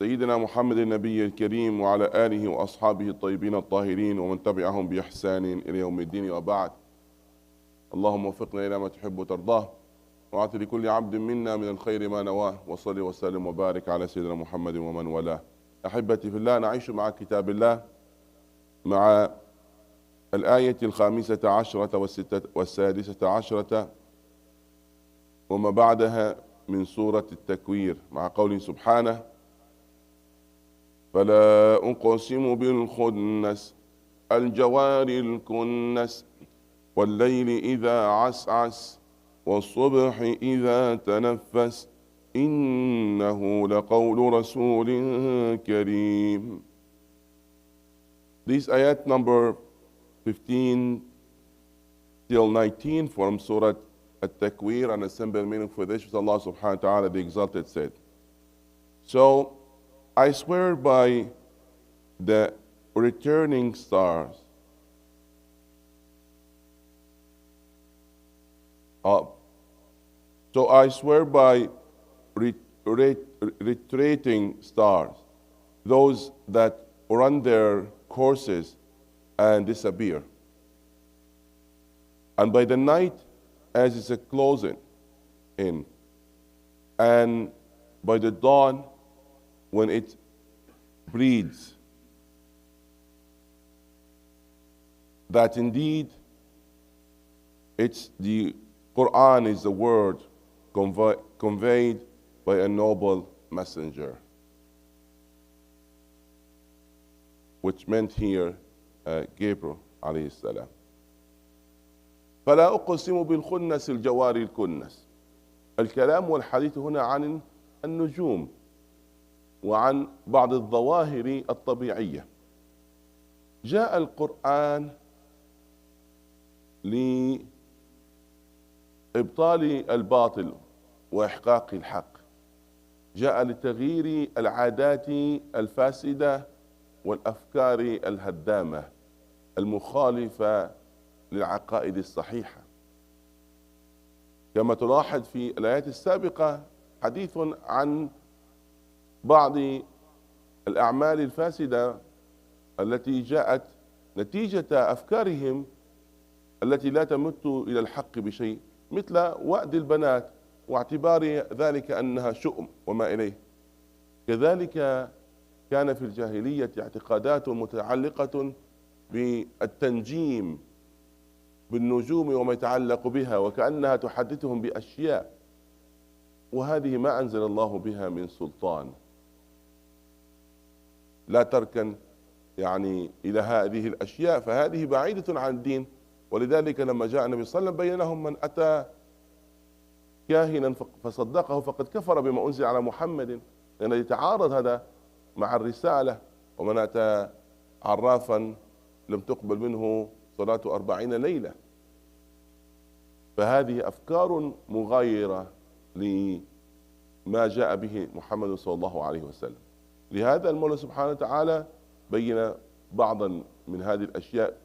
سيدنا محمد النبي الكريم وعلى آله وأصحابه الطيبين الطاهرين ومن تبعهم بإحسان إلى يوم الدين وبعد. اللهم وفقنا إلى ما تحب وترضاه، وأعط لكل عبد منا من الخير ما نواه، وصل وسلم وبارك على سيدنا محمد ومن والاه. أحبتي في الله، نعيش مع كتاب الله مع الآية 15 والسادسة عشرة وما بعدها من سورة التكوير، مع قوله سبحانه: فلا أقسم بالخنس الجوار الكنس والليل إذا عسعس والصبح إذا تنفس إنه لقول رسول كريم. This ayat number 15 till 19 from Surah At-Takwir, and a simple meaning for this is Allah subhanahu wa ta'ala the Exalted said, so I swear by the returning stars. So I swear by retreating stars, those that run their courses and disappear, and by the night as it's a closing in, and by the dawn when it breeds, that indeed it's the Quran is the word conveyed by a noble messenger, which meant here Gabriel alayhi salam. فلا أقسم بالخنس الجوار الكنس. الكلام والحديث هنا عن النجوم وعن بعض الظواهر الطبيعية. جاء القرآن لإبطال الباطل وإحقاق الحق، جاء لتغيير العادات الفاسدة والأفكار الهدامة المخالفة للعقائد الصحيحة. كما تلاحظ في الآيات السابقة حديث عن بعض الأعمال الفاسدة التي جاءت نتيجة أفكارهم التي لا تمت إلى الحق بشيء، مثل وأد البنات واعتبار ذلك أنها شؤم وما إليه. كذلك كان في الجاهلية اعتقادات متعلقة بالتنجيم، بالنجوم وما يتعلق بها، وكأنها تحدثهم بأشياء، وهذه ما أنزل الله بها من سلطان. لا تركن يعني إلى هذه الأشياء، فهذه بعيدة عن الدين. ولذلك لما جاء النبي صلى الله عليه وسلم بين لهم: من أتى كاهنا فصدقه فقد كفر بما أنزل على محمد، لأن يتعارض هذا مع الرسالة. ومن أتى عرافا لم تقبل منه صلاة 40 ليلة. فهذه أفكار مغايرة لما جاء به محمد صلى الله عليه وسلم. لهذا المولى سبحانه وتعالى بين بعضا من هذه الأشياء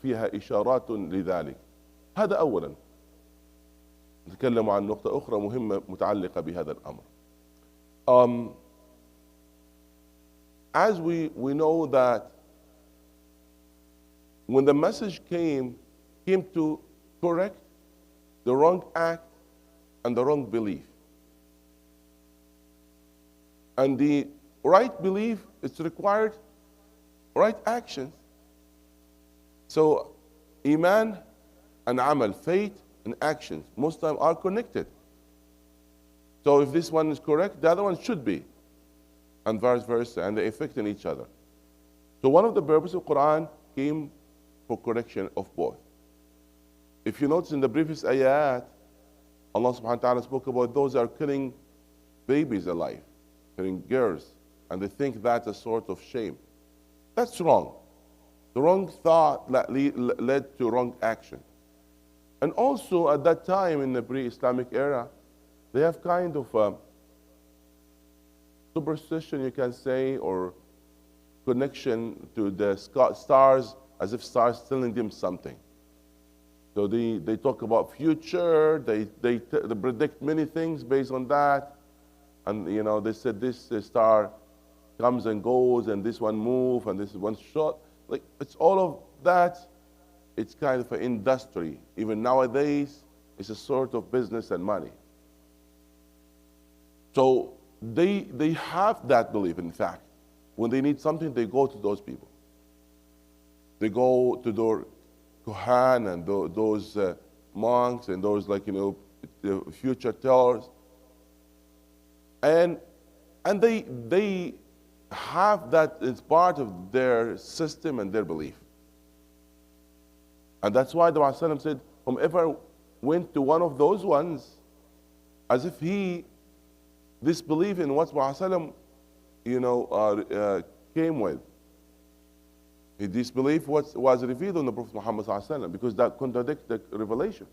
فيها إشارات لذلك. هذا أولا. نتكلم عن نقطة أخرى مهمة متعلقة بهذا الأمر. As we know that when the message came to correct the wrong act and the wrong belief. And the right belief is required right actions. So Iman and Amal, faith and actions, most times are connected. So if this one is correct, the other one should be, and vice versa, and they affect in each other. So one of the purposes of Quran came for correction of both. If you notice in the previous ayat, Allah subhanahu wa ta'ala spoke about those that are killing babies alive, killing girls, and they think that's a sort of shame. That's wrong. The wrong thought led to wrong action. And also at that time in the pre-Islamic era, they have kind of superstition, you can say, or connection to the stars, as if stars telling them something. So they talk about future, they predict many things based on that. And you know, they said this star comes and goes, and this one move, and this is one shot. Like, it's all of that. It's kind of an industry. Even nowadays, it's a sort of business and money. So they have that belief, in fact. When they need something, they go to those people. They go to their Kohan and those monks and those, like, the future tellers. And they have that as part of their system and their belief. And that's why the Prophet said, whomever went to one of those ones, as if he disbelieved in what Prophet came with. He disbelieved what was revealed on the Prophet Muhammad, because that contradicts the revelation.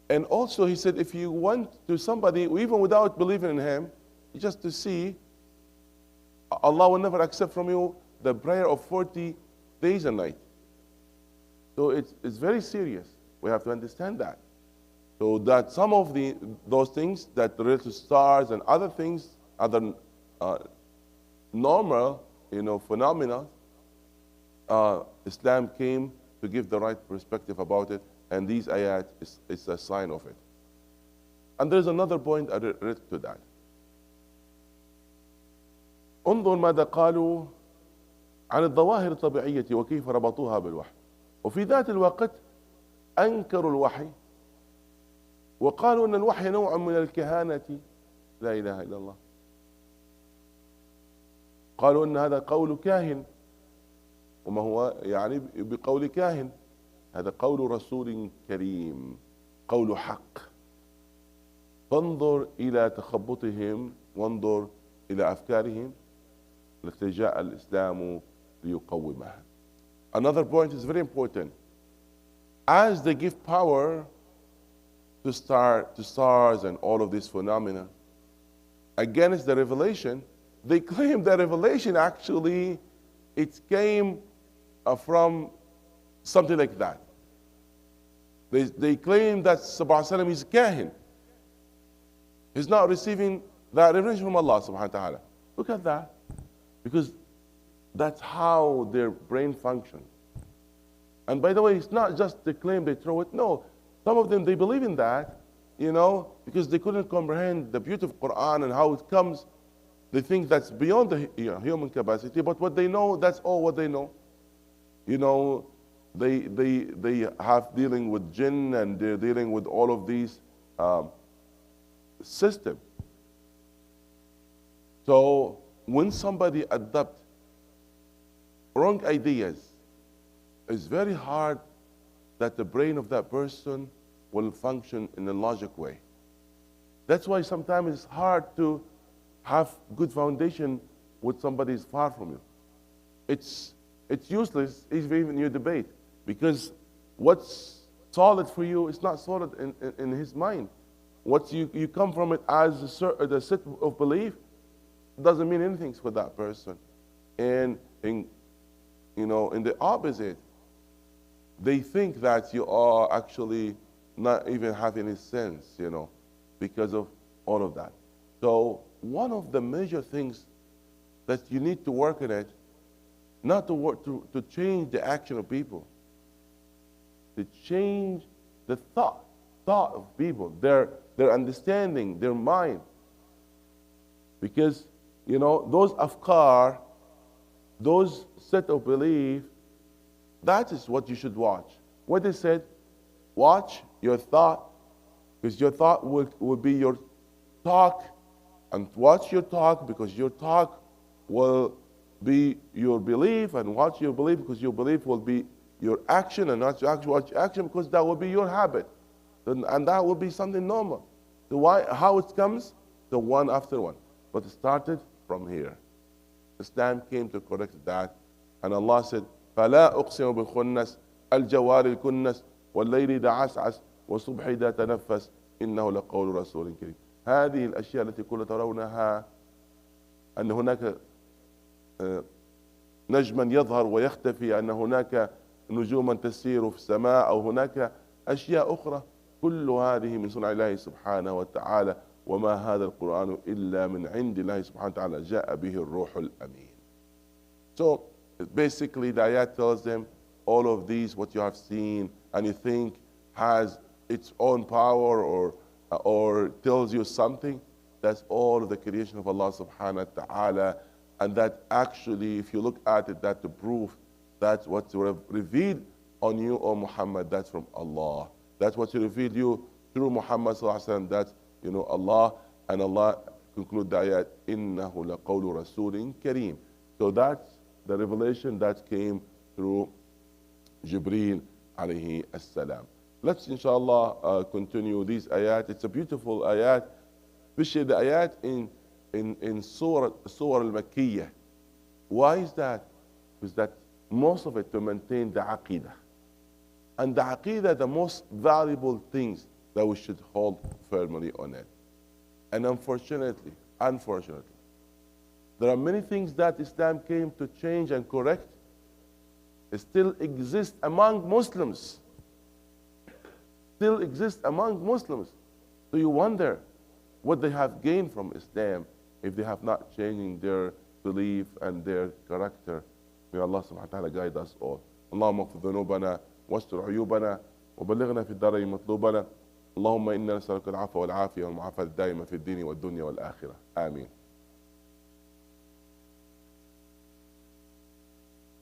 And also he said, if you went to somebody, even without believing in him, just to see, Allah will never accept from you the prayer of 40 days and nights. So it's very serious. We have to understand that. So that some of those things that relate to stars and other things, other normal, phenomena, Islam came to give the right perspective about it, and these ayat is a sign of it. And there's another point related to that. انظر ماذا قالوا عن الظواهر الطبيعية وكيف ربطوها بالوحي. وفي ذات الوقت أنكروا الوحي وقالوا أن الوحي نوع من الكهانة. لا إله إلا الله. قالوا أن هذا قول كاهن. وما هو يعني بقول كاهن؟ هذا قول رسول كريم، قول حق. فانظر إلى تخبطهم وانظر إلى أفكارهم التي جاء الإسلام ليقومها. Another point is very important. As they give power to stars and all of these phenomena against the revelation, they claim that revelation actually it came from something like that. They claim that Sallallahu is kahin. He's not receiving that revelation from Allah subhanahu wa ta'ala. Look at that. Because that's how their brain functions. And by the way, it's not just the claim they throw it. No, some of them, they believe in that, because they couldn't comprehend the beauty of Quran and how it comes. They think that's beyond the human capacity, but what they know, that's all what they know. They have dealing with jinn, and they're dealing with all of these systems. So when somebody adopts wrong ideas, it's very hard that the brain of that person will function in a logic way. That's why sometimes it's hard to have good foundation with somebody who's far from you. It's useless even you debate, because what's solid for you is not solid in his mind. What you come from it as a set of belief doesn't mean anything for that person. And in the opposite, they think that you are actually not even having any sense, because of all of that. So one of the major things that you need to work on it, not to work to change the action of people, to change the thought of people, their understanding, their mind. Because those afkar, those set of belief, that is what you should watch. What they said, watch your thought, because your thought will be your talk, and watch your talk, because your talk will be your belief, and watch your belief, because your belief will be your action, and not watch your action, because that will be your habit, and that will be something normal. So how it comes? The one after one. But it started from here. Islam came to correct that, and Allah said, فَلَا أُقْسِمُ بِالْخُنَّسِ الْجَوَارِ الْكُنَّسِ وَاللَّيْلِ إِذَا عَسْعَسَ وَالصُّبْحِ إِذَا تَنَفَّسَ إِنَّهُ لَقَوْلُ رَسُولٍ كَرِيمٍ. هذه الأشياء التي كل ترونها، أن هناك نجما يظهر ويختفي، أن هناك نجوما تسير في السماء، أو هناك أشياء أخرى، كل هذه من صنع الله سبحانه وتعالى، وما هذا القرآن إلا من عند الله سبحانه وتعالى جاء به الروح الأمين. So basically the ayat tells them all of these, what you have seen and you think has its own power or tells you something, that's all of the creation of Allah subhanahu wa ta'ala. And that actually, if you look at it, that's the proof that's what's revealed on you, O Muhammad, that's from Allah. That's what He revealed you through Muhammad sallallahu alaihi wasallam, that's, you know, Allah. And Allah conclude the ayat, إِنَّهُ لَقَوْلُ رَسُولٍ كَرِيمٍ. So that's the revelation that came through Jibreel alayhi as-salam. Let's inshallah continue these ayat. It's a beautiful ayat, especially the ayat in Surah Al-Makkiyah. Why is that? Because that most of it to maintain the aqidah. And the aqidah, the most valuable things that we should hold firmly on it. And unfortunately, there are many things that Islam came to change and correct. It still exists among Muslims. Still exists among Muslims. So you wonder what they have gained from Islam if they have not changing their belief and their character. May Allah subhanahu wa ta'ala guide us all. اللهم اغفر ذنوبنا واستر عيوبنا وبلغنا في الدارين مطلوبنا. اللهم إنا نسألك العفو والعافية والمعافاة الدائمة في الدين والدنيا والآخرة. آمين.